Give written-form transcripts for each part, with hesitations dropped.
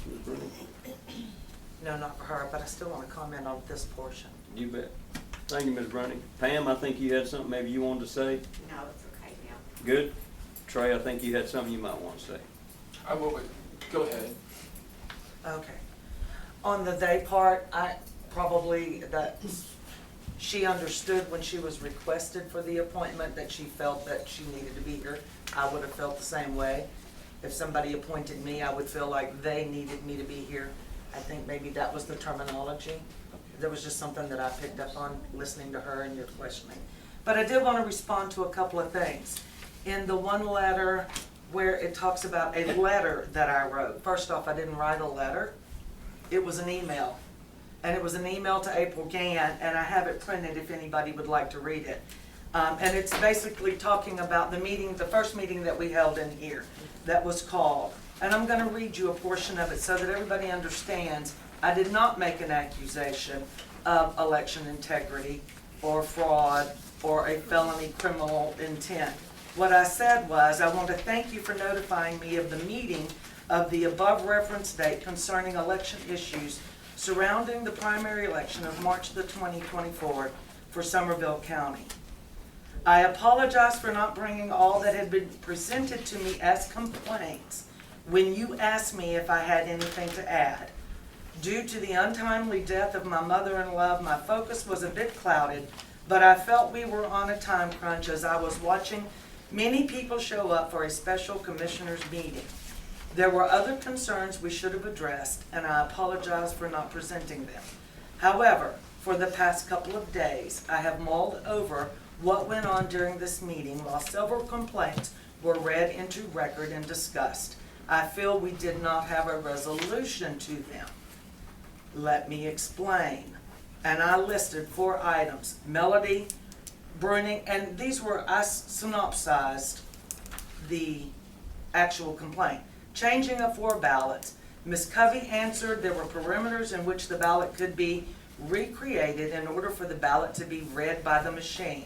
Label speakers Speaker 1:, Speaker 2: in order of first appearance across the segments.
Speaker 1: Ms. Bruni?
Speaker 2: No, not for her, but I still want to comment on this portion.
Speaker 1: You bet. Thank you, Ms. Bruni. Pam, I think you had something maybe you wanted to say.
Speaker 3: No, it's okay now.
Speaker 1: Good. Trey, I think you had something you might want to say.
Speaker 4: I will, go ahead.
Speaker 2: Okay. On the they part, I probably, that she understood when she was requested for the appointment that she felt that she needed to be here. I would have felt the same way. If somebody appointed me, I would feel like they needed me to be here. I think maybe that was the terminology. There was just something that I picked up on listening to her and your questioning. But I did want to respond to a couple of things. In the one letter where it talks about a letter that I wrote. First off, I didn't write a letter. It was an email. And it was an email to April Gann, and I have it printed if anybody would like to read it. And it's basically talking about the meeting, the first meeting that we held in here that was called. And I'm going to read you a portion of it so that everybody understands I did not make an accusation of election integrity or fraud or a felony criminal intent. What I said was, I want to thank you for notifying me of the meeting of the above referenced date concerning election issues surrounding the primary election of March the 2024 for Somervell County. I apologize for not bringing all that had been presented to me as complaints when you asked me if I had anything to add. Due to the untimely death of my mother-in-law, my focus was a bit clouded, but I felt we were on a time crunch as I was watching many people show up for a special commissioners meeting. There were other concerns we should have addressed, and I apologize for not presenting them. However, for the past couple of days, I have mulled over what went on during this meeting while several complaints were read into record and discussed. I feel we did not have a resolution to them. Let me explain. And I listed 4 items: Melody, Bruning, and these were, I synopsized the actual complaint. Changing of 4 ballots. Ms. Covey answered there were perimeters in which the ballot could be recreated in order for the ballot to be read by the machine.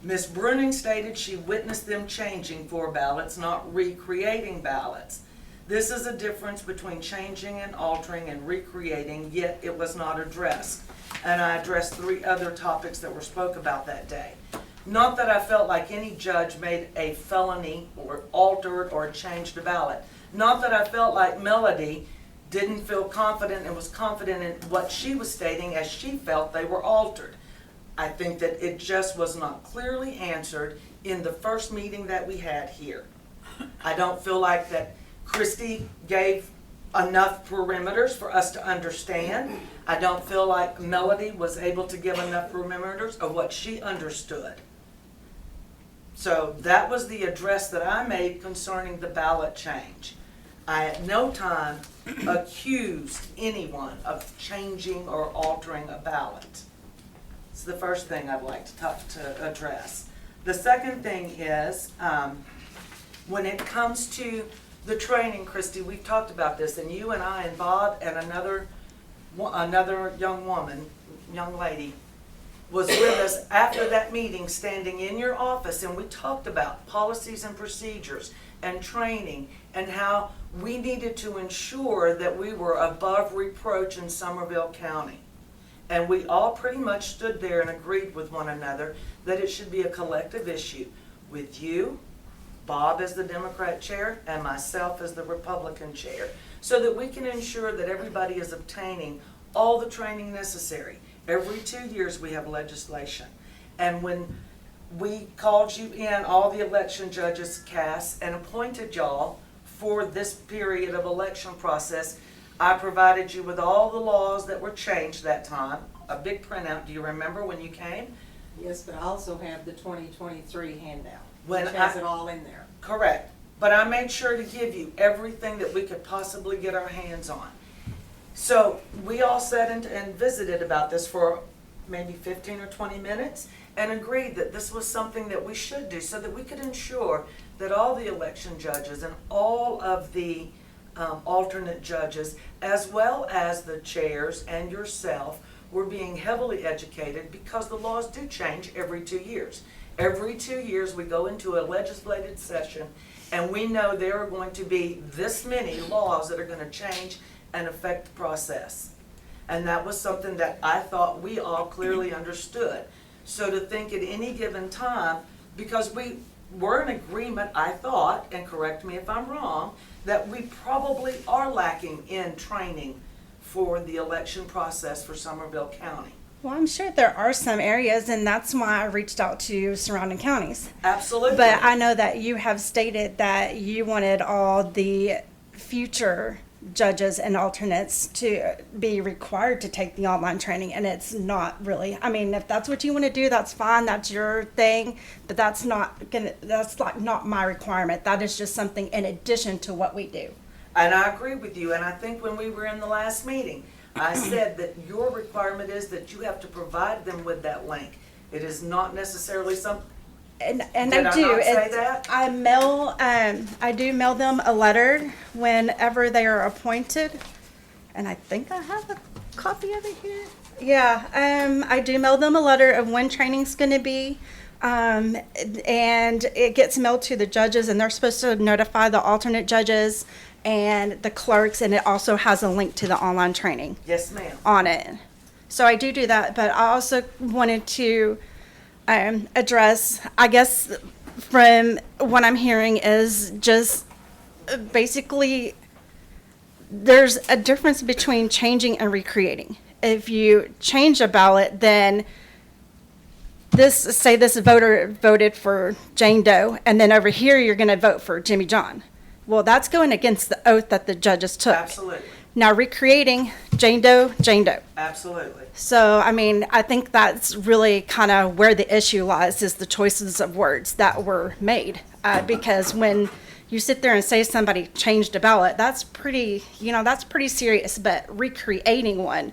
Speaker 2: Ms. Bruning stated she witnessed them changing 4 ballots, not recreating ballots. This is a difference between changing and altering and recreating, yet it was not addressed. And I addressed 3 other topics that were spoke about that day. Not that I felt like any judge made a felony or altered or changed a ballot. Not that I felt like Melody didn't feel confident and was confident in what she was stating as she felt they were altered. I think that it just was not clearly answered in the first meeting that we had here. I don't feel like that Christy gave enough perimeters for us to understand. I don't feel like Melody was able to give enough perimeters of what she understood. So that was the address that I made concerning the ballot change. I at no time accused anyone of changing or altering a ballot. It's the first thing I'd like to address. The second thing is, when it comes to the training, Christy, we've talked about this, and you and I and Bob and another young lady, was with us after that meeting, standing in your office, and we talked about policies and procedures and training and how we needed to ensure that we were above reproach in Somervell County. And we all pretty much stood there and agreed with one another that it should be a collective issue with you, Bob as the Democrat chair, and myself as the Republican chair, so that we can ensure that everybody is obtaining all the training necessary. Every 2 years we have legislation. And when we called you in, all the election judges cast and appointed y'all for this period of election process, I provided you with all the laws that were changed that time, a big printout. Do you remember when you came?
Speaker 3: Yes, but I also have the 2023 handout,
Speaker 2: When
Speaker 3: which has it all in there.
Speaker 2: Correct. But I made sure to give you everything that we could possibly get our hands on. So we all sat and visited about this for maybe 15 or 20 minutes and agreed that this was something that we should do so that we could ensure that all the election judges and all of the alternate judges, as well as the chairs and yourself, were being heavily educated, because the laws do change every 2 years. Every 2 years we go into a legislative session and we know there are going to be this many laws that are going to change and affect the process. And that was something that I thought we all clearly understood. So to think at any given time, because we were in agreement, I thought, and correct me if I'm wrong, that we probably are lacking in training for the election process for Somervell County.
Speaker 5: Well, I'm sure there are some areas, and that's why I reached out to surrounding counties.
Speaker 2: Absolutely.
Speaker 5: But I know that you have stated that you wanted all the future judges and alternates to be required to take the online training, and it's not really. I mean, if that's what you want to do, that's fine. That's your thing. But that's like not my requirement. That is just something in addition to what we do.
Speaker 2: And I agree with you, and I think when we were in the last meeting, I said that your requirement is that you have to provide them with that link. It is not necessarily something.
Speaker 5: And
Speaker 2: Did
Speaker 5: I do.
Speaker 2: not say
Speaker 5: It's-
Speaker 2: that?
Speaker 5: I do mail them a letter whenever they are appointed, and I think I have a copy of it here. Yeah, I do mail them a letter of when training's going to be, and it gets mailed to the judges, and they're supposed to notify the alternate judges and the clerks, and it also has a link to the online training
Speaker 2: Yes, ma'am.
Speaker 5: on it. So I do that, but I also wanted to address, I guess, from what I'm hearing is just basically there's a difference between changing and recreating. If you change a ballot, then this voter voted for Jane Doe, and then over here you're going to vote for Jimmy John. Well, that's going against the oath that the judges took.
Speaker 2: Absolutely.
Speaker 5: Now recreating Jane Doe, Jane Doe.
Speaker 2: Absolutely.
Speaker 5: So, I mean, I think that's really kind of where the issue lies, is the choices of words that were made. Because when you sit there and say somebody changed a ballot, that's pretty serious. But recreating one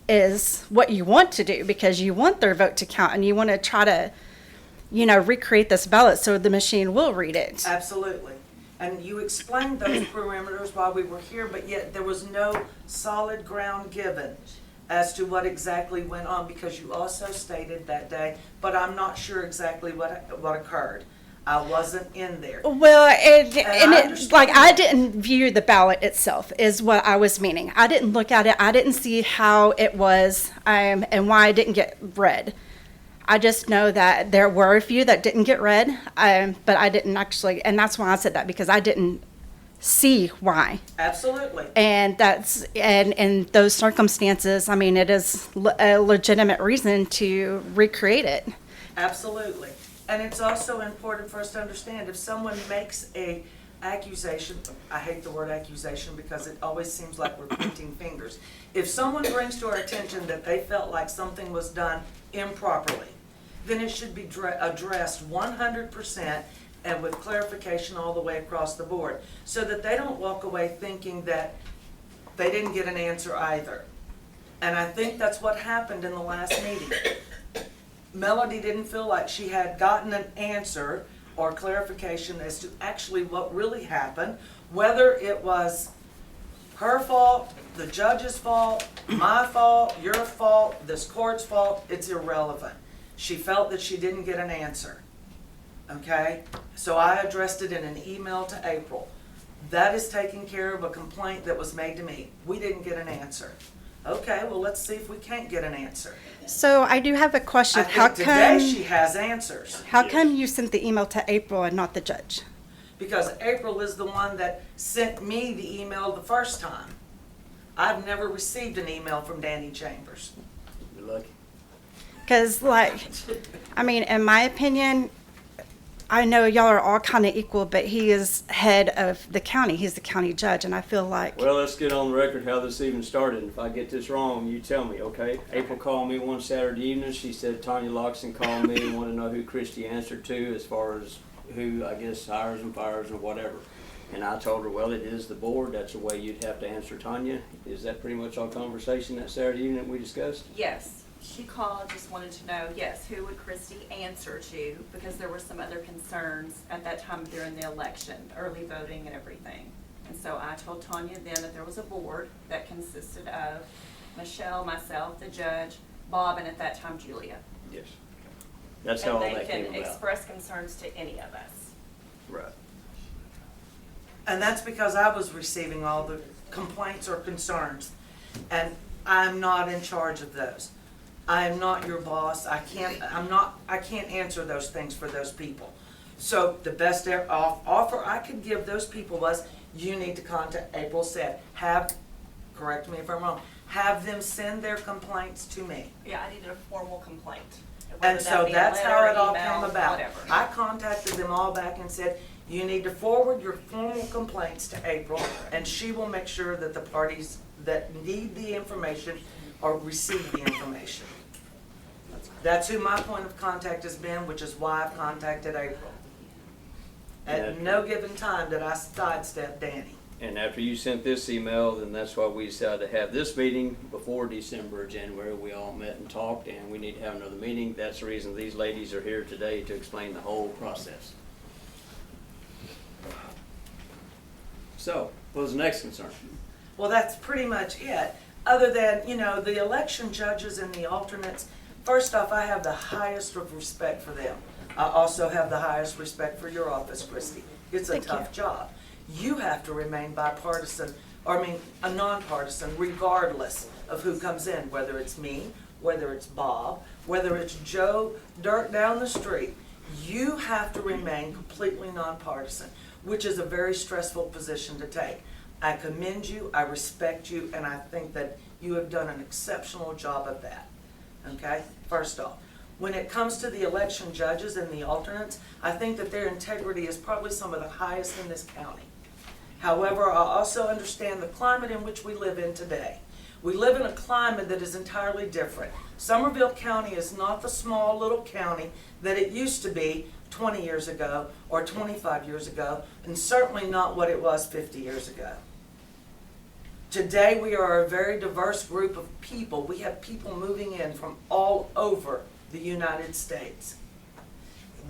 Speaker 5: is what you want to do, because you want their vote to count and you want to try to, recreate this ballot so the machine will read it.
Speaker 2: Absolutely. And you explained those parameters while we were here, but yet there was no solid ground given as to what exactly went on, because you also stated that day, but I'm not sure exactly what occurred. I wasn't in there.
Speaker 5: Well,
Speaker 2: I understand.
Speaker 5: I didn't view the ballot itself, is what I was meaning. I didn't look at it. I didn't see how it was, and why it didn't get read. I just know that there were a few that didn't get read, but I didn't actually, and that's why I said that, because I didn't see why.
Speaker 2: Absolutely.
Speaker 5: And that's, and in those circumstances, I mean, it is a legitimate reason to recreate it.
Speaker 2: Absolutely. And it's also important for us to understand, if someone makes a accusation, I hate the word accusation because it always seems like we're pointing fingers. If someone brings to our attention that they felt like something was done improperly, then it should be addressed 100% and with clarification all the way across the board, so that they don't walk away thinking that they didn't get an answer either. And I think that's what happened in the last meeting. Melody didn't feel like she had gotten an answer or clarification as to actually what really happened, whether it was her fault, the judge's fault, my fault, your fault, this court's fault. It's irrelevant. She felt that she didn't get an answer. Okay? So I addressed it in an email to April. That is taking care of a complaint that was made to me. We didn't get an answer. Okay, well, let's see if we can't get an answer.
Speaker 5: So I do have a question.
Speaker 2: I think today she has answers.
Speaker 5: How come you sent the email to April and not the judge?
Speaker 2: Because April is the one that sent me the email the first time. I've never received an email from Danny Chambers.
Speaker 1: You're lucky.
Speaker 5: Because, in my opinion, I know y'all are all kind of equal, but he is head of the county. He's the county judge, and I feel like...
Speaker 1: Well, let's get on the record how this even started. If I get this wrong, you tell me, okay? April called me one Saturday evening. She said Tanya Loxton called me and wanted to know who Christy answered to as far as who, I guess, hires and fires or whatever. And I told her, well, it is the board. That's the way you'd have to answer Tanya. Is that pretty much our conversation that Saturday evening that we discussed?
Speaker 6: Yes, she called, just wanted to know, yes, who would Christy answer to? Because there were some other concerns at that time during the election, early voting and everything. And so I told Tanya then that there was a board that consisted of Michelle, myself, the judge, Bob, and at that time Julia.
Speaker 1: Yes. That's how all
Speaker 6: And
Speaker 1: that
Speaker 6: they
Speaker 1: came
Speaker 6: can
Speaker 1: about.
Speaker 6: express concerns to any of us.
Speaker 1: Right.
Speaker 2: And that's because I was receiving all the complaints or concerns, and I'm not in charge of those. I am not your boss. I can't answer those things for those people. So the best offer I could give those people was, you need to contact, April said, correct me if I'm wrong, have them send their complaints to me.
Speaker 6: Yeah, I needed a formal complaint.
Speaker 2: And
Speaker 6: whether
Speaker 2: so
Speaker 6: that be a
Speaker 2: that's how
Speaker 6: letter,
Speaker 2: it all
Speaker 6: email,
Speaker 2: came about.
Speaker 6: whatever.
Speaker 2: I contacted them all back and said, you need to forward your formal complaints to April, and she will make sure that the parties that need the information or receive the information. That's who my point of contact has been, which is why I've contacted April. At no given time did I sidestep Danny.
Speaker 1: And after you sent this email, then that's why we decided to have this meeting before December or January. We all met and talked, and we need to have another meeting. That's the reason these ladies are here today, to explain the whole process. So, what was the next concern?
Speaker 2: Well, that's pretty much it. Other than, the election judges and the alternates, first off, I have the highest of respect for them. I also have the highest respect for your office, Christy. It's a
Speaker 5: Thank
Speaker 2: tough
Speaker 5: you.
Speaker 2: job. You have to remain a nonpartisan, regardless of who comes in, whether it's me, whether it's Bob, whether it's Joe Dirt down the street. You have to remain completely nonpartisan, which is a very stressful position to take. I commend you, I respect you, and I think that you have done an exceptional job of that. Okay, first off. When it comes to the election judges and the alternates, I think that their integrity is probably some of the highest in this county. However, I also understand the climate in which we live in today. We live in a climate that is entirely different. Somervell County is not the small little county that it used to be 20 years ago or 25 years ago, and certainly not what it was 50 years ago. Today we are a very diverse group of people. We have people moving in from all over the United States.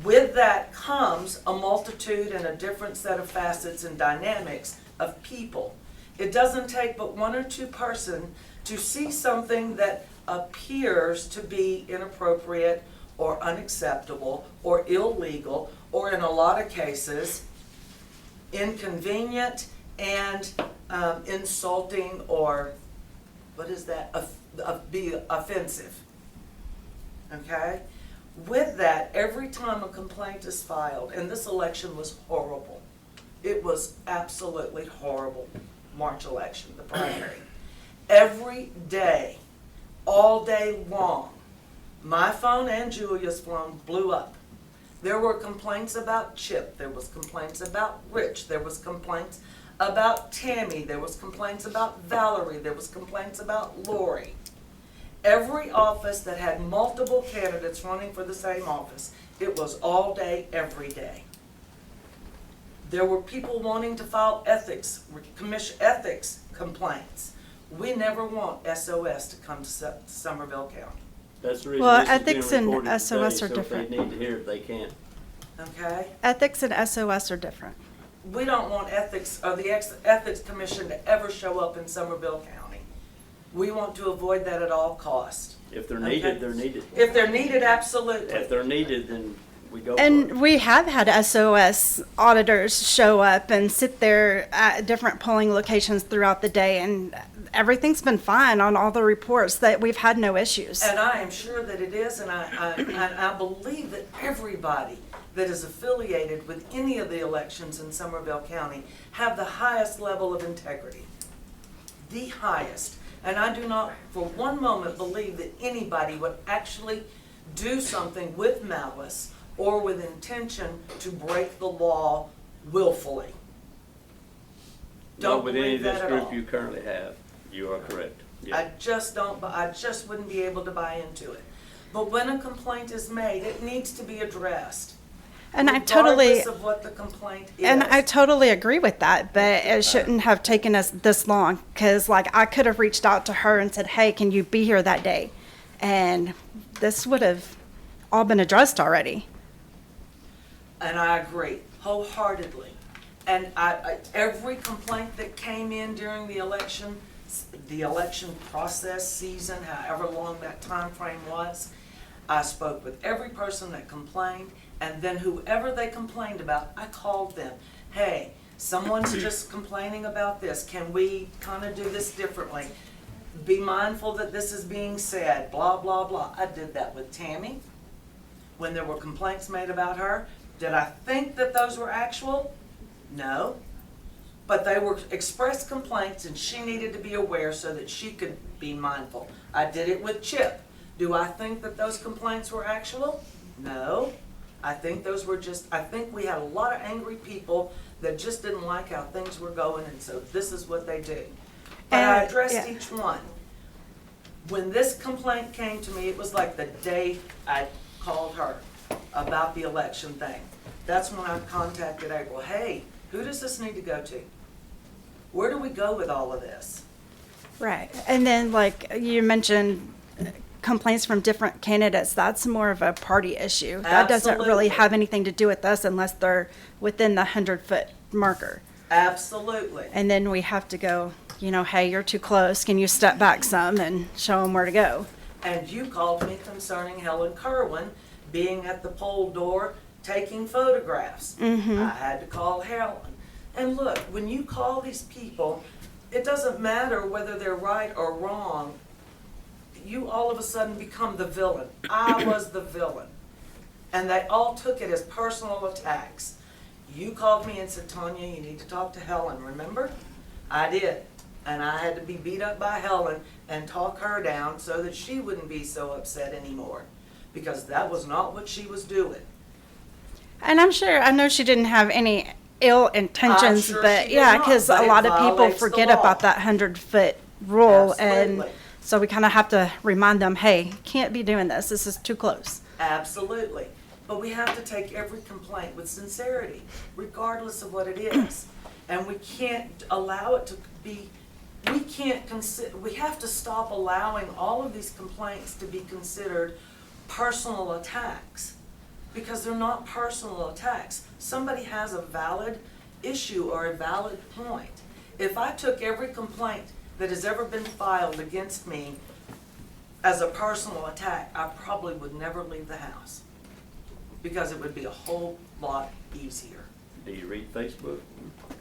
Speaker 2: With that comes a multitude and a different set of facets and dynamics of people. It doesn't take but one or two persons to see something that appears to be inappropriate or unacceptable or illegal, or in a lot of cases inconvenient and insulting, or be offensive. Okay? With that, every time a complaint is filed, and this election was horrible. It was absolutely horrible, March election, the primary. Every day, all day long, my phone and Julia's phone blew up. There were complaints about Chip, there was complaints about Rich, there was complaints about Tammy, there was complaints about Valerie, there was complaints about Lori. Every office that had multiple candidates running for the same office, it was all day, every day. There were people wanting to file ethics complaints. We never want SOS to come to Somervell County.
Speaker 1: That's the reason
Speaker 5: Well,
Speaker 1: this is being
Speaker 5: ethics and
Speaker 1: recorded
Speaker 5: SOS
Speaker 1: today,
Speaker 5: are different.
Speaker 1: So if they need to hear it, they can.
Speaker 2: Okay?
Speaker 5: Ethics and SOS are different.
Speaker 2: We don't want ethics or the Ethics Commission to ever show up in Somervell County. We want to avoid that at all costs.
Speaker 1: If they're needed,
Speaker 2: Okay.
Speaker 1: they're needed.
Speaker 2: If they're needed, absolutely.
Speaker 1: If they're needed, then we go for
Speaker 5: And
Speaker 1: it.
Speaker 5: we have had SOS auditors show up and sit there at different polling locations throughout the day, and everything's been fine on all the reports, that we've had no issues.
Speaker 2: And I am sure that it is, and I believe that everybody that is affiliated with any of the elections in Somervell County have the highest level of integrity. The highest. And I do not for one moment believe that anybody would actually do something with malice or with intention to break the law willfully. Don't
Speaker 1: Not with any
Speaker 2: believe
Speaker 1: of this
Speaker 2: that at
Speaker 1: group
Speaker 2: all.
Speaker 1: you currently have. You are correct. Yeah.
Speaker 2: I just wouldn't be able to buy into it. But when a complaint is made, it needs to be addressed.
Speaker 5: And I totally,
Speaker 2: Regardless of what the complaint is.
Speaker 5: and I totally agree with that, but it shouldn't have taken us this long, because like I could have reached out to her and said, hey, can you be here that day? And this would have all been addressed already.
Speaker 2: And I agree wholeheartedly. And every complaint that came in during the election process season, however long that time frame was, I spoke with every person that complained, and then whoever they complained about, I called them. Hey, Someone's just complaining about this. Can we kind of do this differently? Be mindful that this is being said, blah, blah, blah. I did that with Tammy when there were complaints made about her. Did I think that those were actual? No. But they were expressed complaints and she needed to be aware so that she could be mindful. I did it with Chip. Do I think that those complaints were actual? No. I think we had a lot of angry people that just didn't like how things were going, and so this is what they do. But I addressed
Speaker 5: Yeah.
Speaker 2: each one. When this complaint came to me, it was like the day I called her about the election thing. That's when I contacted April. Hey, who does this need to go to? Where do we go with all of this?
Speaker 5: Right. And then, like you mentioned, complaints from different candidates, that's more of a party issue. That doesn't really
Speaker 2: Absolutely.
Speaker 5: have anything to do with us unless they're within the 100-foot marker.
Speaker 2: Absolutely.
Speaker 5: And then we have to go, hey, you're too close. Can you step back some and show them where to go?
Speaker 2: And you called me concerning Helen Kerwin being at the poll door taking photographs. I had to call Helen. And look, when you call these people, it doesn't matter whether they're right or wrong. You all of a sudden become the villain. I was the villain. And they all took it as personal attacks. You called me and said, Tanya, you need to talk to Helen, remember? I did. And I had to be beat up by Helen and talk her down so that she wouldn't be so upset anymore. Because that was not what she was doing.
Speaker 5: And I know she didn't have any ill intentions,
Speaker 2: sure
Speaker 5: but
Speaker 2: she did
Speaker 5: yeah,
Speaker 2: not,
Speaker 5: because
Speaker 2: but
Speaker 5: a
Speaker 2: it
Speaker 5: lot of people
Speaker 2: violates the
Speaker 5: forget
Speaker 2: law.
Speaker 5: about that 100-foot rule. And
Speaker 2: Absolutely.
Speaker 5: so we kind of have to remind them, hey, can't be doing this. This is too close.
Speaker 2: Absolutely. But we have to take every complaint with sincerity, regardless of what it is. And we can't allow it to be, we have to stop allowing all of these complaints to be considered personal attacks. Because they're not personal attacks. Somebody has a valid issue or a valid point. If I took every complaint that has ever been filed against me as a personal attack, I probably would never leave the house. Because it would be a whole lot easier.
Speaker 1: Do you read Facebook?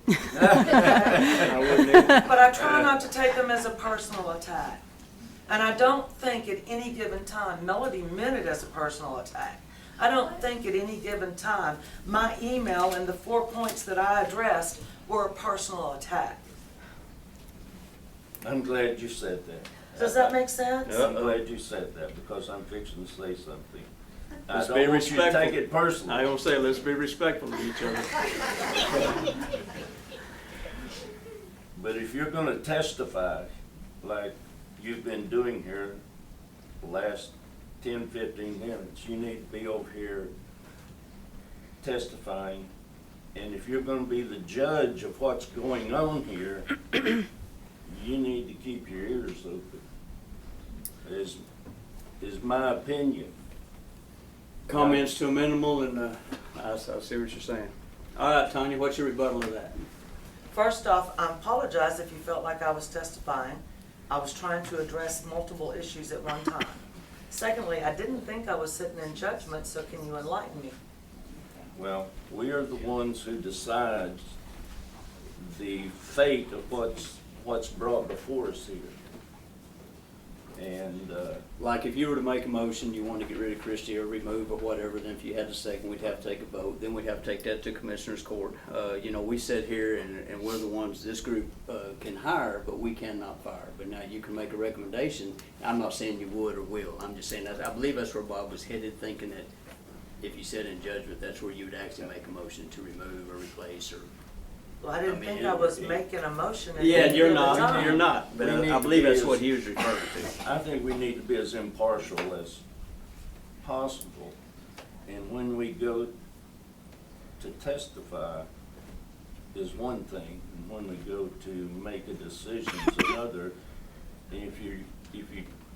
Speaker 1: I wouldn't either.
Speaker 2: But I try not to take them as a personal attack. And I don't think at any given time, Melody meant it as a personal attack. I don't think at any given time, my email and the 4 points that I addressed were a personal attack.
Speaker 7: I'm glad you said that.
Speaker 2: Does that make sense?
Speaker 7: I'm glad you said that, because I'm fixing to say something. I
Speaker 1: Let's
Speaker 7: don't
Speaker 1: be
Speaker 7: want you to
Speaker 1: respectful.
Speaker 7: take it personally.
Speaker 1: I don't say let's be respectful to each other.
Speaker 7: But if you're gonna testify, like you've been doing here the last 10, 15 minutes, you need to be over here testifying. And if you're gonna be the judge of what's going on here, you need to keep your ears open, is my opinion.
Speaker 1: Comments to a minimal, and I see what you're saying. All right, Tanya, what's your rebuttal of that?
Speaker 2: First off, I apologize if you felt like I was testifying. I was trying to address multiple issues at one time. Secondly, I didn't think I was sitting in judgment, so can you enlighten me?
Speaker 7: Well, we are the ones who decide the fate of what's brought before us here. And,
Speaker 1: Like if you were to make a motion, you wanted to get rid of Christie or remove or whatever, then if you had a second, we'd have to take a vote. Then we'd have to take that to Commissioner's Court. We sit here and we're the ones this group can hire, but we cannot fire. But now you can make a recommendation. I'm not saying you would or will. I'm just saying that I believe that's where Bob was headed, thinking that if you said in judgment, that's where you would actually make a motion to remove or replace or.
Speaker 2: Well, I didn't
Speaker 1: I mean,
Speaker 2: think
Speaker 1: it
Speaker 2: I was
Speaker 1: would be-
Speaker 2: making a motion at
Speaker 1: Yeah,
Speaker 2: any
Speaker 1: you're
Speaker 2: given
Speaker 1: not.
Speaker 2: time.
Speaker 1: You're not. But
Speaker 7: We need
Speaker 1: I
Speaker 7: to
Speaker 1: believe
Speaker 7: be
Speaker 1: that's
Speaker 7: as-
Speaker 1: what he was referring to.
Speaker 7: I think we need to be as impartial as possible. And when we go to testify is one thing, and when we go to make a decision is another. And if you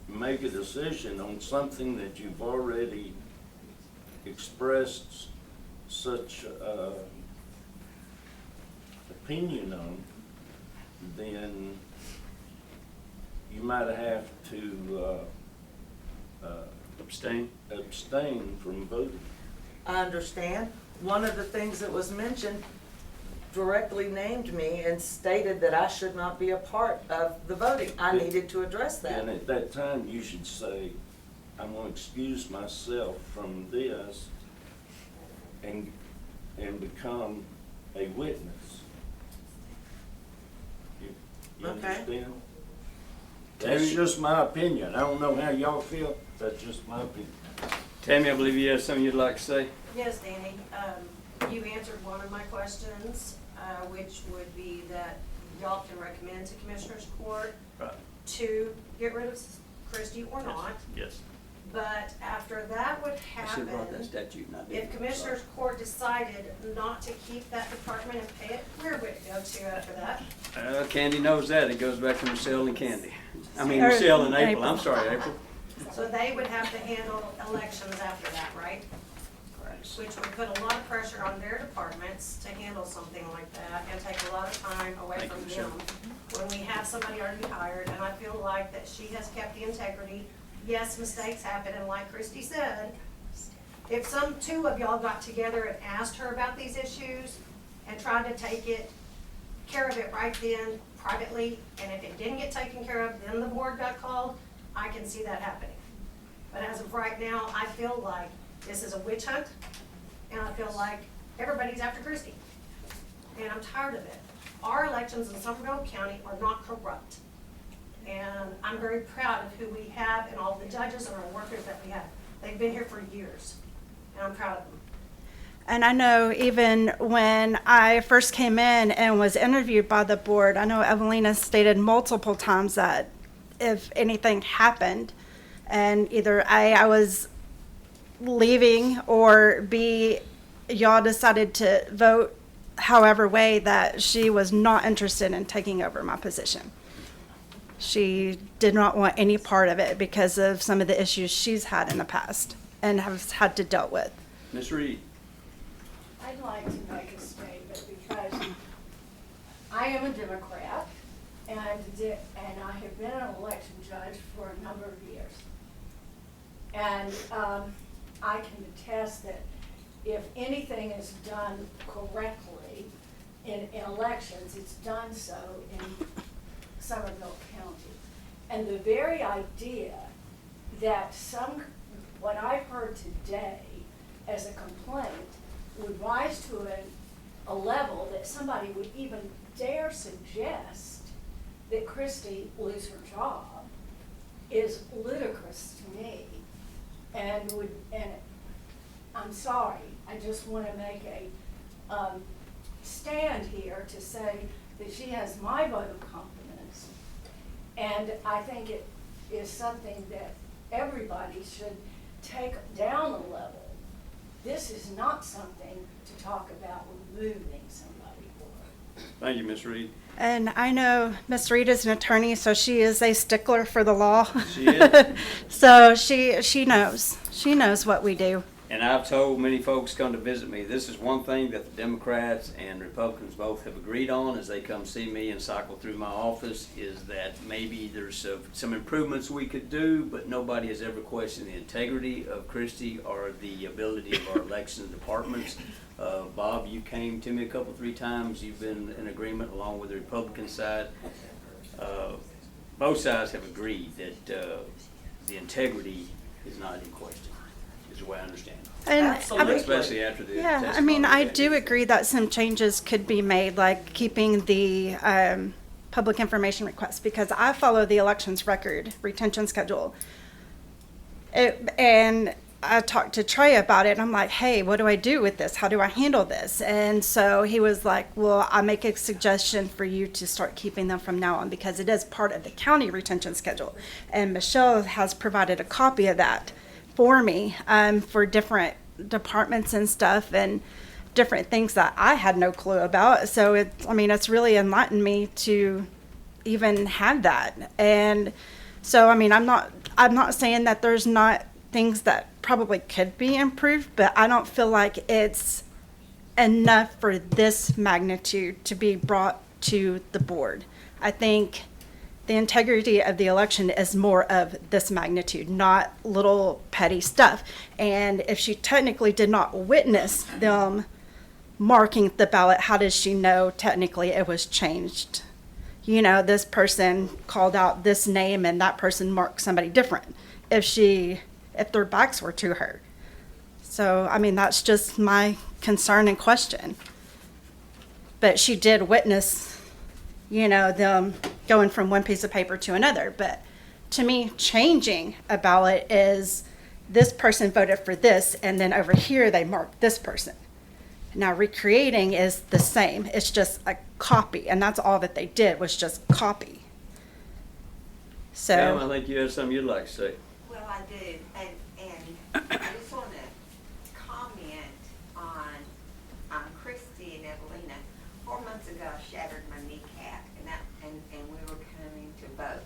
Speaker 7: make a decision on something that you've already expressed such opinion on, then you might have to
Speaker 1: Abstain?
Speaker 7: abstain from voting.
Speaker 2: I understand. One of the things that was mentioned, directly named me and stated that I should not be a part of the voting. I
Speaker 7: Yeah.
Speaker 2: needed to address that.
Speaker 7: And at that time, you should say, I'm gonna excuse myself from this and become a witness. You
Speaker 2: Okay.
Speaker 7: understand? That's just my opinion. I don't know how y'all feel, that's just my opinion.
Speaker 1: Tammy, I believe you have something you'd like to say?
Speaker 8: Yes, Danny, you answered one of my questions, which would be that y'all can recommend to Commissioners Court
Speaker 1: Right.
Speaker 8: to get rid of Christie or not.
Speaker 1: Yes.
Speaker 8: But after that would
Speaker 1: I should have brought that
Speaker 8: happen,
Speaker 1: statute, not
Speaker 8: if Commissioners Court decided not to keep that department and pay it, where would it go to after that?
Speaker 1: Candy knows that. It goes back to Michelle and Candy. I mean,
Speaker 5: Or
Speaker 1: Michelle and April.
Speaker 5: April.
Speaker 1: I'm sorry, April.
Speaker 8: So they would have to handle elections after that, right? Which would put a lot of pressure on their departments to handle something like that and take a lot of time away
Speaker 1: Thank
Speaker 8: from
Speaker 1: you, Michelle.
Speaker 8: them. When we have somebody already hired, and I feel like that she has kept the integrity. Yes, mistakes happen, and like Christie said, if some two of y'all got together and asked her about these issues and tried to take care of it right then privately, and if it didn't get taken care of, then the board got called, I can see that happening. But as of right now, I feel like this is a witch hunt, and I feel like everybody's after Christie. And I'm tired of it. Our elections in Somervell County are not corrupt. And I'm very proud of who we have and all the judges and our workers that we have. They've been here for years, and I'm proud of them.
Speaker 5: And I know even when I first came in and was interviewed by the board, I know Evelina stated multiple times that if anything happened and either A, I was leaving, or B, y'all decided to vote however way, that she was not interested in taking over my position. She did not want any part of it because of some of the issues she's had in the past and has had to deal with.
Speaker 1: Ms. Reed.
Speaker 9: I'd like to make a statement because I am a Democrat and I have been an election judge for a number of years. And I can attest that if anything is done correctly in elections, it's done so in Somervell County. And the very idea that what I've heard today as a complaint would rise to a level that somebody would even dare suggest that Christie lose her job is ludicrous to me. And I'm sorry, I just want to make a stand here to say that she has my vote of confidence. And I think it is something that everybody should take down a level. This is not something to talk about removing somebody for.
Speaker 1: Thank you, Ms. Reed.
Speaker 5: And I know Ms. Reed is an attorney, so she is a stickler for the law.
Speaker 1: She is.
Speaker 5: So she knows what we do.
Speaker 1: And I've told many folks come to visit me, this is one thing that the Democrats and Republicans both have agreed on as they come see me and cycle through my office, is that maybe there's some improvements we could do, but nobody has ever questioned the integrity of Christie or the ability of our election departments. Bob, you came to me a couple, 3 times. You've been in agreement along with the Republican side. Both sides have agreed that the integrity is not in question, is the way I understand it.
Speaker 5: And
Speaker 2: Absolutely.
Speaker 1: Especially after the
Speaker 5: yeah, I
Speaker 1: testimony
Speaker 5: mean, I
Speaker 1: that
Speaker 5: do
Speaker 1: you-
Speaker 5: agree that some changes could be made, like keeping the public information requests, because I follow the elections record retention schedule. And I talked to Trey about it, and I'm like, hey, what do I do with this? How do I handle this? And so he was like, well, I make a suggestion for you to start keeping them from now on, because it is part of the county retention schedule. And Michelle has provided a copy of that for me for different departments and stuff, and different things that I had no clue about. So it's really enlightened me to even have that. And so, I'm not saying that there's not things that probably could be improved, but I don't feel like it's enough for this magnitude to be brought to the board. I think the integrity of the election is more of this magnitude, not little petty stuff. And if she technically did not witness them marking the ballot, how does she know technically it was changed? You know, this person called out this name and that person marked somebody different if their backs were to her. So, I mean, that's just my concern and question. But she did witness, you know, them going from one piece of paper to another. But to me, changing a ballot is this person voted for this, and then over here they marked this person. Now, recreating is the same. It's just a copy, and that's all that they did was just copy.
Speaker 1: Pam, I
Speaker 5: So,
Speaker 1: think you have something you'd like to say.
Speaker 10: Well, I do, and I just want to comment on Christy and Evelina. 4 months ago, I shattered my kneecap, and we were coming to vote.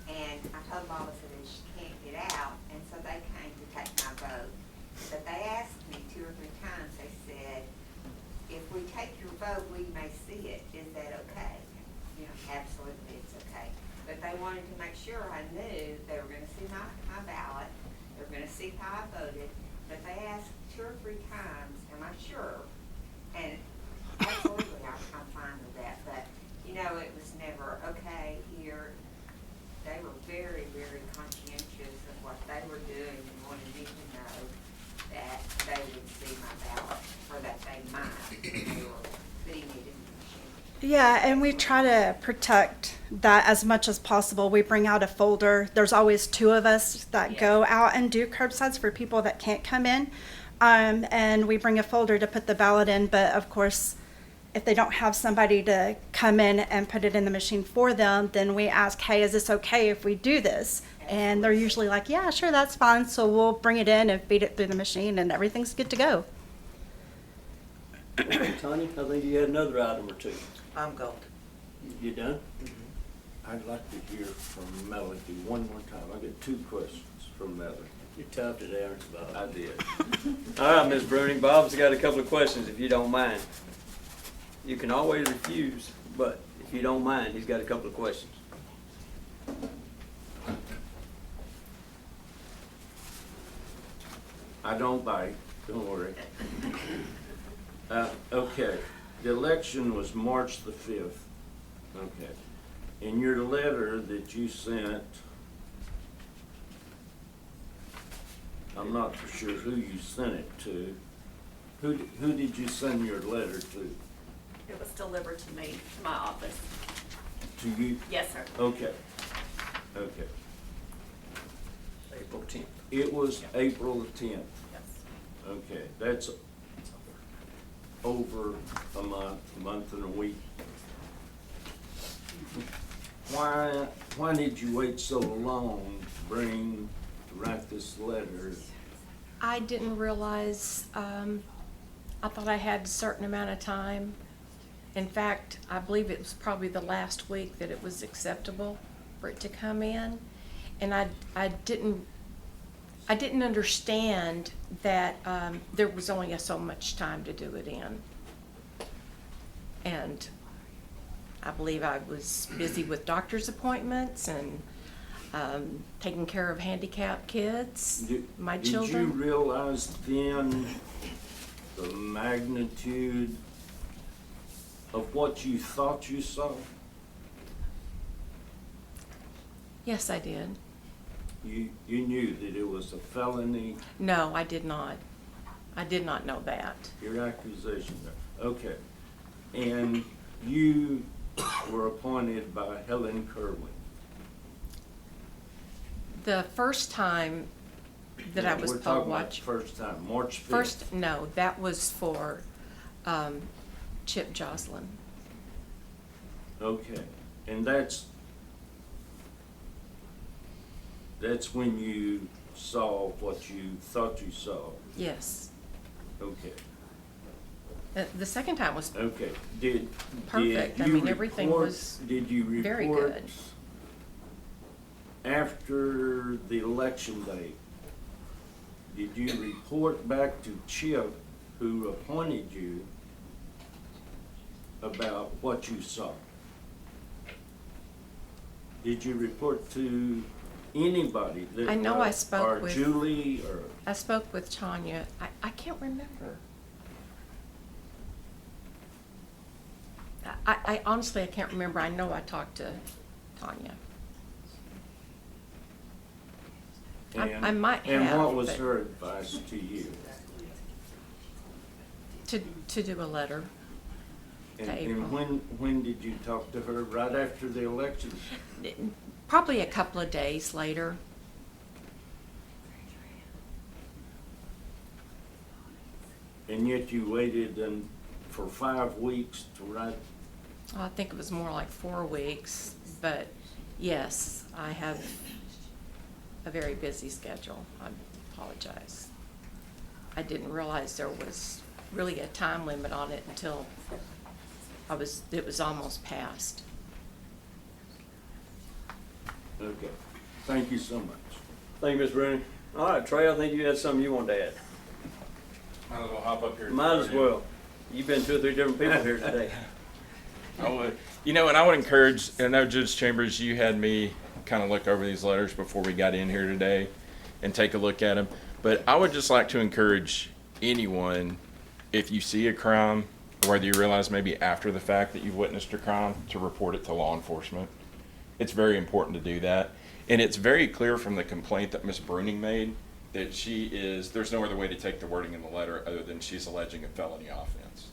Speaker 10: And I told Mama that she can't get out, and so they came to take my vote. But they asked me 2 or 3 times, they said, if we take your vote, we may see it, is that okay? You know, absolutely, it's okay. But they wanted to make sure I knew they were gonna see my ballot, they were gonna see how I voted, but they asked 2 or 3 times, am I sure? And absolutely, I'm fine with that, but, you know, it was never, okay, here, they were very, very conscientious of what they were doing and wanted me to know that they would see my ballot, or that they might, when they were putting it in the machine.
Speaker 5: yeah, and we try to protect that as much as possible. We bring out a folder. There's always 2 of us that go out and do curbsides for people that can't come in. And we bring a folder to put the ballot in, but of course, if they don't have somebody to come in and put it in the machine for them, then we ask, hey, is this okay if we do this? And they're usually like, yeah, sure, that's fine. So we'll bring it in and feed it through the machine and everything's good to go.
Speaker 1: Okay, Tanya, I think you had another item or two.
Speaker 2: I'm gold.
Speaker 1: You done?
Speaker 7: I'd like to hear from Melody one more time. I got 2 questions from Melody.
Speaker 1: You're tough today, aren't you, Bob?
Speaker 7: I did.
Speaker 1: All right, Ms. Bruning, Bob's got a couple of questions, if you don't mind. You can always refuse, but if you don't mind, he's got a couple of questions.
Speaker 7: I don't bite, don't worry. Okay, the election was March the 5th. Okay. In your letter that you sent, I'm not for sure who you sent it to. Who did you send your letter to?
Speaker 6: It was delivered to me, to my office.
Speaker 7: To you?
Speaker 6: Yes, sir.
Speaker 7: Okay. Okay.
Speaker 1: April 10th.
Speaker 7: It was April the 10th.
Speaker 6: Yes.
Speaker 7: Okay, that's over a month and a week. Why did you wait so long to write this letter?
Speaker 11: I didn't realize, I thought I had a certain amount of time. In fact, I believe it was probably the last week that it was acceptable for it to come in. And I didn't understand that there was only so much time to do it in. And I believe I was busy with doctor's appointments and taking care of handicapped kids, my children.
Speaker 7: Did you realize then the magnitude of what you thought you saw?
Speaker 11: Yes, I did.
Speaker 7: You knew that it was a felony,
Speaker 11: No, I did not. I did not know that.
Speaker 7: your accusation. Okay. And you were appointed by Helen Curley.
Speaker 11: The first time that I was
Speaker 7: We're
Speaker 11: poll
Speaker 7: talking about
Speaker 11: watch.
Speaker 7: the first time, March 5th.
Speaker 11: First, no, that was for Chip Joslin.
Speaker 7: Okay, and that's when you saw what you thought you saw.
Speaker 11: Yes.
Speaker 7: Okay,
Speaker 11: The second time was
Speaker 7: okay. Did
Speaker 11: perfect. I
Speaker 7: you
Speaker 11: mean, everything
Speaker 7: report-
Speaker 11: was
Speaker 7: Did you report?
Speaker 11: very good.
Speaker 7: After the election day, did you report back to Chip, who appointed you, about what you saw? Did you report to anybody?
Speaker 11: I know I spoke with-
Speaker 7: Or Julie, or,
Speaker 11: I spoke with Tanya. I can't remember. I honestly, I can't remember. I know I talked to Tanya. I might have.
Speaker 7: And what was
Speaker 11: but
Speaker 7: her advice to you?
Speaker 11: To do a letter.
Speaker 7: And
Speaker 11: April.
Speaker 7: when did you talk to her? Right after the election?
Speaker 11: Probably a couple of days later.
Speaker 7: And yet you waited for 5 weeks to write?
Speaker 11: I think it was more like 4 weeks, but yes, I have a very busy schedule. I apologize. I didn't realize there was really a time limit on it until it was almost past.
Speaker 7: Okay. Thank you so much.
Speaker 1: Thank you, Ms. Bruni. All right, Trey, I think you had something you wanted to add.
Speaker 12: Might as well hop up here.
Speaker 1: Might as well. You've been 2 or 3 different people here today.
Speaker 12: I would, and I would encourage, I know Judge Chambers, you had me kind of look over these letters before we got in here today and take a look at them. But I would just like to encourage anyone, if you see a crime, whether you realize maybe after the fact that you've witnessed a crime, to report it to law enforcement. It's very important to do that. And it's very clear from the complaint that Ms. Bruning made that there's no other way to take the wording in the letter other than she's alleging a felony offense.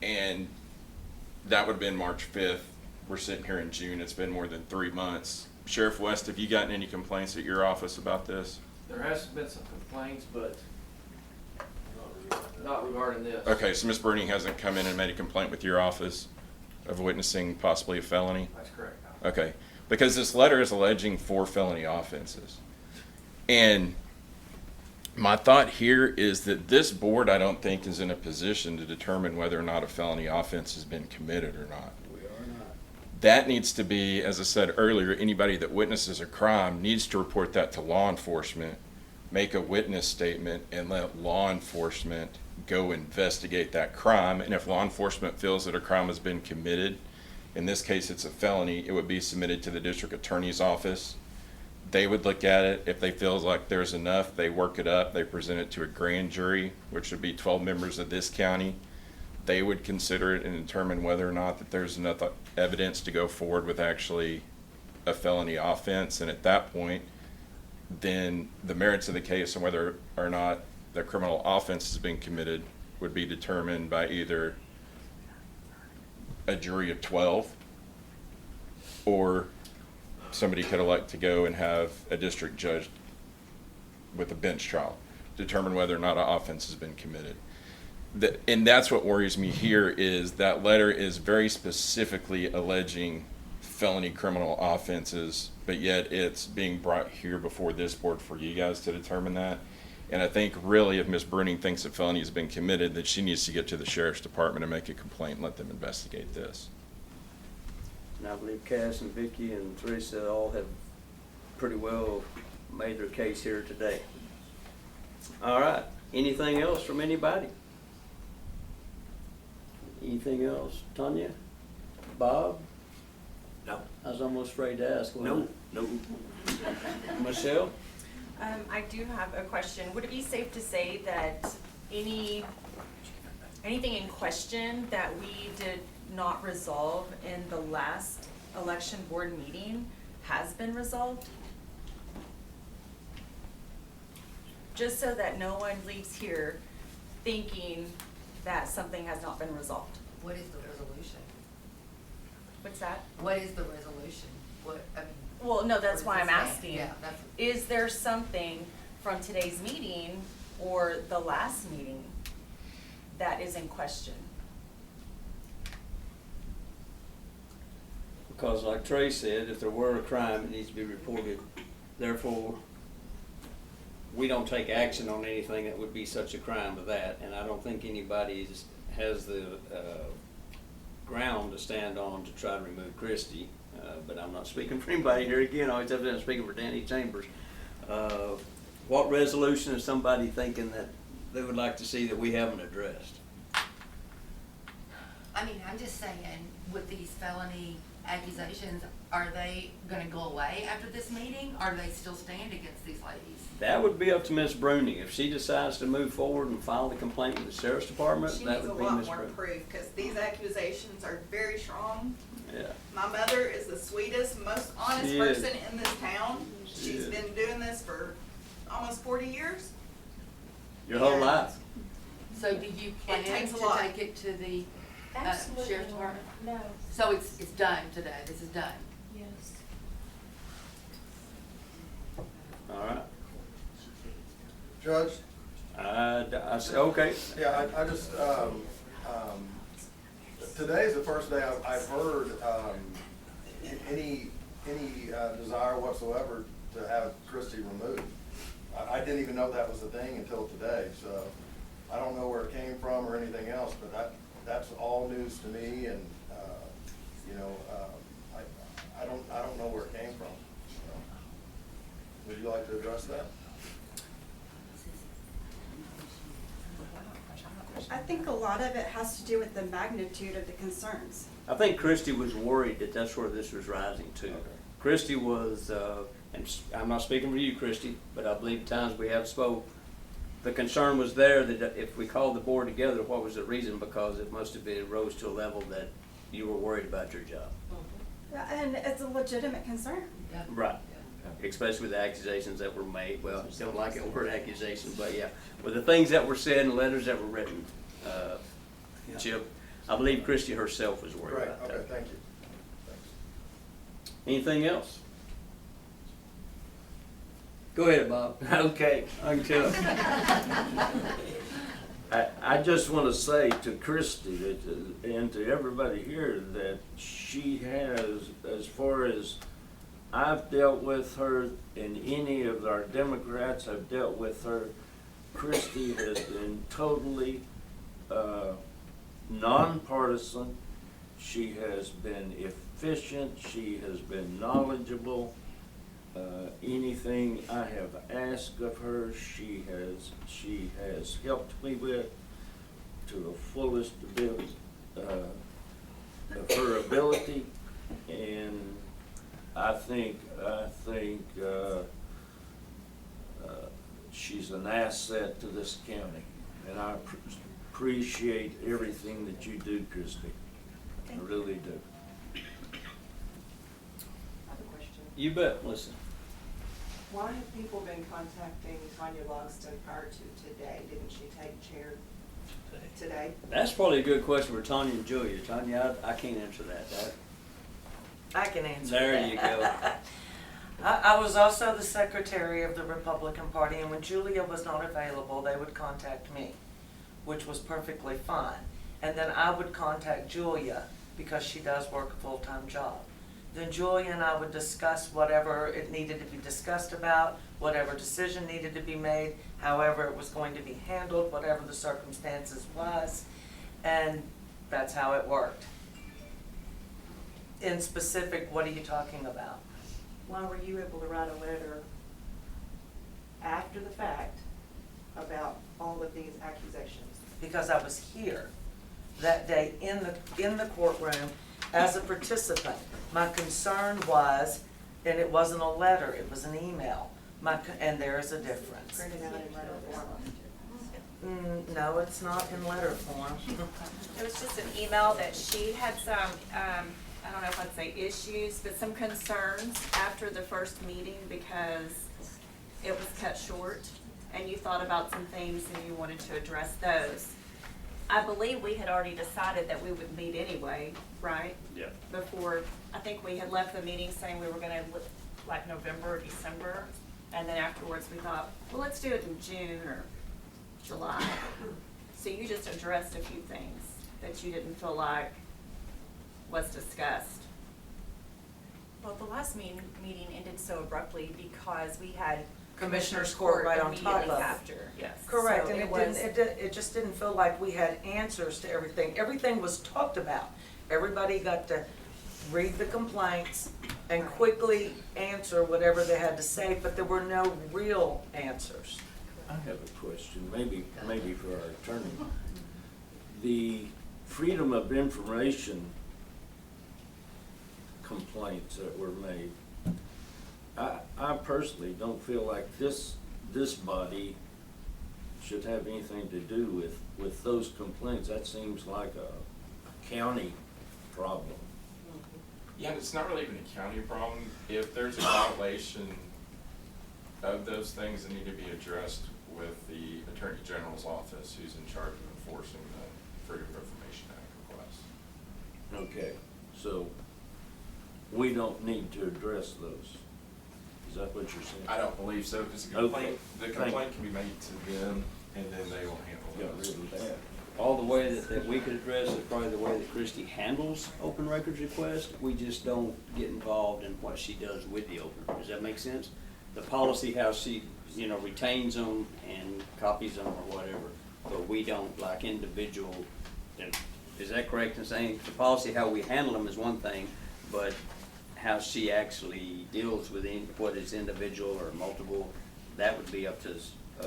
Speaker 12: And that would have been March 5th. We're sitting here in June. It's been more than 3 months. Sheriff West, have you gotten any complaints at your office about this?
Speaker 4: There has been some complaints, but not regarding this.
Speaker 12: Okay, so Ms. Bruning hasn't come in and made a complaint with your office of witnessing possibly a felony?
Speaker 4: That's correct.
Speaker 12: Okay, because this letter is alleging 4 felony offenses. And my thought here is that this board, I don't think, is in a position to determine whether or not a felony offense has been committed or not.
Speaker 7: We are not.
Speaker 12: That needs to be, as I said earlier, anybody that witnesses a crime needs to report that to law enforcement, make a witness statement, and let law enforcement go investigate that crime. And if law enforcement feels that a crime has been committed, in this case it's a felony, it would be submitted to the district attorney's office. They would look at it. If they feel like there's enough, they work it up, they present it to a grand jury, which would be 12 members of this county. They would consider it and determine whether or not that there's enough evidence to go forward with actually a felony offense. And at that point, then the merits of the case and whether or not the criminal offense has been committed would be determined by either a jury of 12 or somebody could elect to go and have a district judge with a bench trial determine whether or not an offense has been committed. And that's what worries me here, is that letter is very specifically alleging felony criminal offenses, but yet it's being brought here before this board for you guys to determine that. And I think really if Ms. Bruning thinks a felony has been committed, that she needs to get to the sheriff's department and make a complaint and let them investigate this.
Speaker 1: And I believe Cass and Vicky and Teresa all have pretty well made their case here today. All right, anything else from anybody? Anything else? Tanya? Bob?
Speaker 7: No.
Speaker 1: I was almost afraid to ask.
Speaker 7: No, no.
Speaker 1: Michelle?
Speaker 6: I do have a question. Would it be safe to say that anything in question that we did not resolve in the last election board meeting has been resolved? Just so that no one leaves here thinking that something has not been resolved.
Speaker 13: What is the resolution?
Speaker 6: What's that?
Speaker 13: What is the resolution?
Speaker 6: Well, no, that's why I'm
Speaker 13: where does it stand?
Speaker 6: asking.
Speaker 13: Yeah, that's.
Speaker 6: Is there something from today's meeting or the last meeting that is in question?
Speaker 1: Because like Trey said, if there were a crime, it needs to be reported. Therefore, we don't take action on anything that would be such a crime as that. And I don't think anybody has the ground to stand on to try to remove Christie. But I'm not speaking for anybody here again. I always have to I'm speaking for Danny Chambers. What resolution is somebody thinking that they would like to see that we haven't addressed?
Speaker 13: I mean, I'm just saying, with these felony accusations, are they gonna go away after this meeting, or do they still stand against these ladies?
Speaker 1: That would be up to Miss Bruni. If she decides to move forward and file the complaint with the sheriff's department,
Speaker 14: She
Speaker 1: that
Speaker 14: needs a
Speaker 1: would be
Speaker 14: lot
Speaker 1: Miss
Speaker 14: more
Speaker 1: Bruni.
Speaker 14: proof, because these accusations are very strong.
Speaker 1: Yeah.
Speaker 14: My mother is the sweetest, most honest
Speaker 1: She is.
Speaker 14: person in this town.
Speaker 1: She
Speaker 14: She's
Speaker 1: is.
Speaker 14: been doing this for almost 40 years.
Speaker 1: Your whole
Speaker 14: Yeah.
Speaker 1: life.
Speaker 11: So do you plan
Speaker 14: takes a
Speaker 11: to
Speaker 14: lot.
Speaker 11: take it to the
Speaker 9: Absolutely
Speaker 11: sheriff's
Speaker 9: not.
Speaker 11: department?
Speaker 9: No,
Speaker 11: So it's done today, this is done?
Speaker 9: yes.
Speaker 1: All right.
Speaker 15: Judge,
Speaker 1: I say, okay.
Speaker 15: yeah, I just, today's the first day I've heard, any desire whatsoever to have Christie removed. I didn't even know that was a thing until today, so I don't know where it came from or anything else, but that's all news to me, and, you know, I don't know where it came from. So, would you like to address that?
Speaker 16: I think a lot of it has to do with the magnitude of the concerns.
Speaker 1: I think Christie was worried that that's where this was rising to.
Speaker 15: Okay.
Speaker 1: Christie was, and I'm not speaking for you, Christie, but I believe at times we have spoke. The concern was there that if we called the board together, what was the reason? Because it must have been rose to a level that you were worried about your job.
Speaker 16: And it's a legitimate concern.
Speaker 1: Right. Especially with the accusations that were made. Well, I don't like that word accusation, but yeah, with the things that were said and letters that were written. Chip, I believe Christie herself was worried
Speaker 15: Right,
Speaker 1: about
Speaker 15: okay,
Speaker 1: that.
Speaker 15: thank you. Thanks.
Speaker 1: Anything else? Go ahead, Bob.
Speaker 7: Okay.
Speaker 1: I can tell.
Speaker 7: I just want to say to Christie that, and to everybody here that she has, as far as I've dealt with her and any of our Democrats have dealt with her, Christie has been totally nonpartisan. She has been efficient. She has been knowledgeable. Anything I have asked of her, she has helped me with to the fullest ability of her ability, and I think she's an asset to this county, and I appreciate everything that you do, Christie. I really do.
Speaker 3: I have a question.
Speaker 1: You bet, listen.
Speaker 3: Why have people been contacting Tanya Logston prior to today? Didn't she take chair today?
Speaker 1: That's probably a good question for Tanya and Julia. Tanya, I can't answer that.
Speaker 2: I can answer
Speaker 1: There
Speaker 2: that.
Speaker 1: you go.
Speaker 2: I was also the secretary of the Republican Party, and when Julia was not available, they would contact me, which was perfectly fine. And then I would contact Julia, because she does work a full-time job. Then Julia and I would discuss whatever it needed to be discussed about, whatever decision needed to be made, however it was going to be handled, whatever the circumstances was, and that's how it worked. In specific, what are you talking about?
Speaker 3: Why were you able to write a letter after the fact about all of these accusations?
Speaker 2: Because I was here that day in the courtroom as a participant. My concern was, and it wasn't a letter, it was an email. And there is a difference.
Speaker 3: Printed out in letter form.
Speaker 2: No, it's not in letter form.
Speaker 6: It was just an email that she had some, I don't know if I'd say issues, but some concerns after the first meeting because it was cut short and you thought about some things and you wanted to address those. I believe we had already decided that we would meet anyway, right?
Speaker 1: Yeah.
Speaker 6: Before, I think we had left the meeting saying we were gonna look like November or December. And then afterwards we thought, well, let's do it in June or July. So you just addressed a few things that you didn't feel like was discussed.
Speaker 17: Well, the last meeting ended so abruptly because we had
Speaker 2: Commissioner's Court right on top
Speaker 17: immediately
Speaker 2: of it.
Speaker 17: after.
Speaker 6: Yes.
Speaker 2: Correct,
Speaker 17: So
Speaker 2: and it just didn't feel like we had answers to everything. Everything was talked about. Everybody got to read the complaints and quickly answer whatever they had to say, but there were no real answers.
Speaker 7: I have a question, maybe for our attorney. The Freedom of Information complaints that were made. I personally don't feel like this body should have anything to do with those complaints. That seems like a county problem.
Speaker 12: Yeah, and it's not really even a county problem. If there's a violation of those things that need to be addressed with the Attorney General's office, who's in charge of enforcing the Freedom of Information Act requests.
Speaker 7: Okay, so we don't need to address those. Is that what you're saying?
Speaker 12: I don't believe so, because the
Speaker 7: Okay.
Speaker 12: complaint can be made to them, and then they will handle
Speaker 7: Got
Speaker 12: it.
Speaker 7: rid of that.
Speaker 1: All the way that we could address is probably the way that Christie handles open records requests. We just don't get involved in what she does with the open. Does that make sense? The policy, how she, retains them and copies them or whatever, but we don't like individual. Is that correct in saying the policy, how we handle them is one thing, but how she actually deals with what is individual or multiple, that would be up to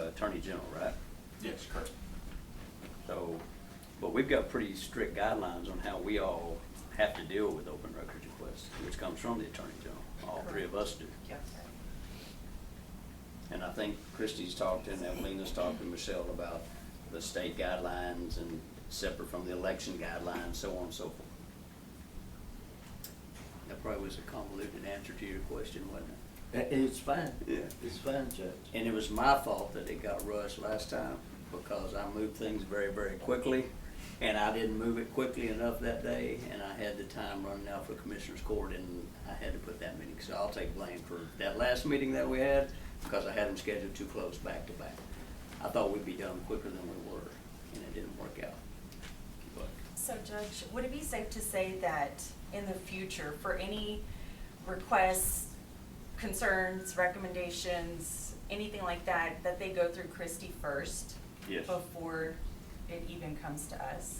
Speaker 1: Attorney General, right?
Speaker 12: Yes, correct.
Speaker 1: So, but we've got pretty strict guidelines on how we all have to deal with open records requests, which comes from the Attorney General. All three of us do.
Speaker 2: Yeah.
Speaker 1: And I think Christie's talked and Evelina's talked to Michelle about the state guidelines and separate from the election guidelines, so on and so forth. That probably was a convoluted answer to your question, wasn't it?
Speaker 7: It's fine.
Speaker 1: Yeah.
Speaker 7: It's fine, Judge.
Speaker 1: And it was my fault that it got rushed last time because I moved things very, very quickly. And I didn't move it quickly enough that day, and I had the time running out for Commissioner's Court, and I had to put that meeting. So I'll take blame for that last meeting that we had because I had them scheduled too close back to back. I thought we'd be done quicker than we were, and it didn't work out. But
Speaker 17: So Judge, would it be safe to say that in the future, for any requests, concerns, recommendations, anything like that, that they go through Christie first?
Speaker 1: Yes.
Speaker 17: Before it even comes to us?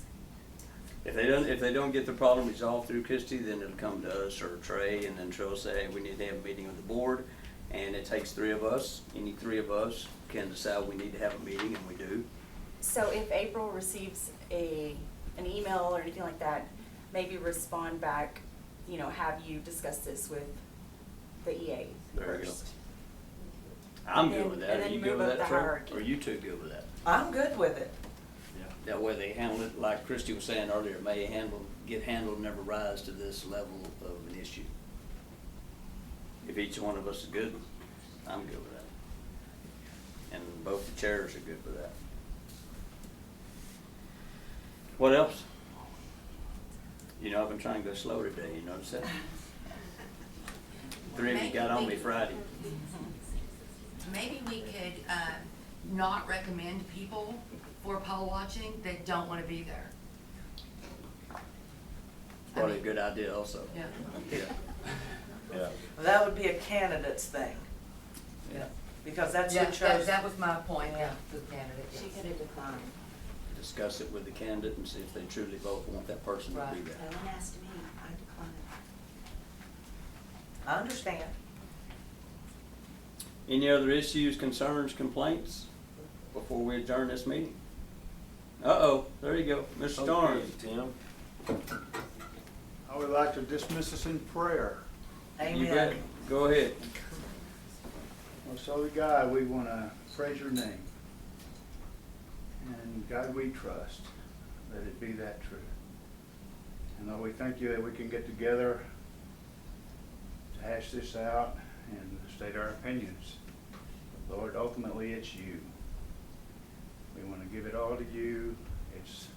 Speaker 1: if they don't get the problem resolved through Christie, then it'll come to us or Trey, and then Trey will say, hey, we need to have a meeting with the board. And it takes three of us. Any three of us can decide we need to have a meeting, and we do.
Speaker 17: So if April receives an email or anything like that, maybe respond back, have you discuss this with the EA
Speaker 1: There you go.
Speaker 17: first?
Speaker 1: I'm
Speaker 17: And
Speaker 1: good
Speaker 17: then-
Speaker 1: with that.
Speaker 17: and
Speaker 1: Are
Speaker 17: then
Speaker 1: you
Speaker 17: move
Speaker 1: good with
Speaker 17: up
Speaker 1: that,
Speaker 17: the
Speaker 1: Trey?
Speaker 17: hierarchy.
Speaker 1: Or are you two good with that?
Speaker 2: I'm good with it.
Speaker 1: Yeah. That way they handle it, like Christie was saying earlier, it may get handled, never rise to this level of an issue. If each one of us is good, I'm good with that. And both the chairs are good with that. What else? I've been trying to go slow today, you notice that? Three of you got on me Friday.
Speaker 13: Maybe we could, not recommend people for poll watching that don't wanna be there.
Speaker 1: Probably a good idea also.
Speaker 13: Yeah.
Speaker 1: Yeah.
Speaker 7: Yeah.
Speaker 2: That would be a candidate's thing,
Speaker 1: Yeah.
Speaker 2: because that's
Speaker 13: Yeah,
Speaker 2: who chose.
Speaker 13: that was my point,
Speaker 2: Yeah.
Speaker 13: the candidate, yes.
Speaker 17: She could have declined.
Speaker 1: Discuss it with the candidate and see if they truly both want that person to be
Speaker 13: Right.
Speaker 1: there.
Speaker 17: Ellen asked me, I declined.
Speaker 2: I understand.
Speaker 1: Any other issues, concerns, complaints before we adjourn this meeting? Uh-oh, there you go, Mr. Starnes.
Speaker 7: Okay, Tim.
Speaker 18: I would like to dismiss us in prayer.
Speaker 1: You bet.
Speaker 2: Amen.
Speaker 1: Go ahead.
Speaker 18: Oh, so God, we want to praise your name. And God, we trust that it be that true. And Lord, we thank you that we can get together to hash this out and state our opinions. Lord, ultimately it's you. We want to give it all to you. It's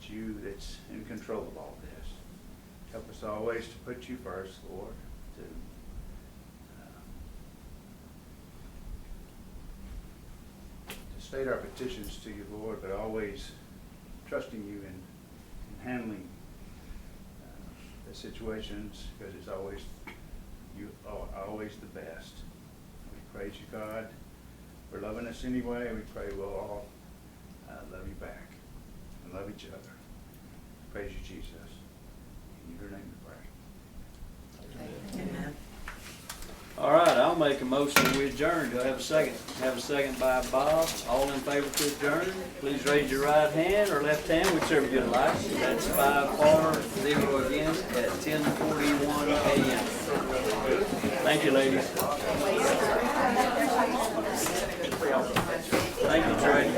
Speaker 18: you that's in control of all this. Help us always to put you first, Lord, to state our petitions to you, Lord, but always trusting you in handling the situations, because it's always, you are always the best. We praise you, God, for loving us anyway. We pray we'll all love you back and love each other. Praise you, Jesus. In your name we pray.
Speaker 2: Amen.
Speaker 1: All right, I'll I'll make a motion that we adjourn. Do I have a second? Have a second by Bob. All in favor to adjourn? Please raise your right hand or left hand, whichever you like. That's 5 for, 0 against at 10:41 a.m. Thank you, ladies. Thank you, Trey.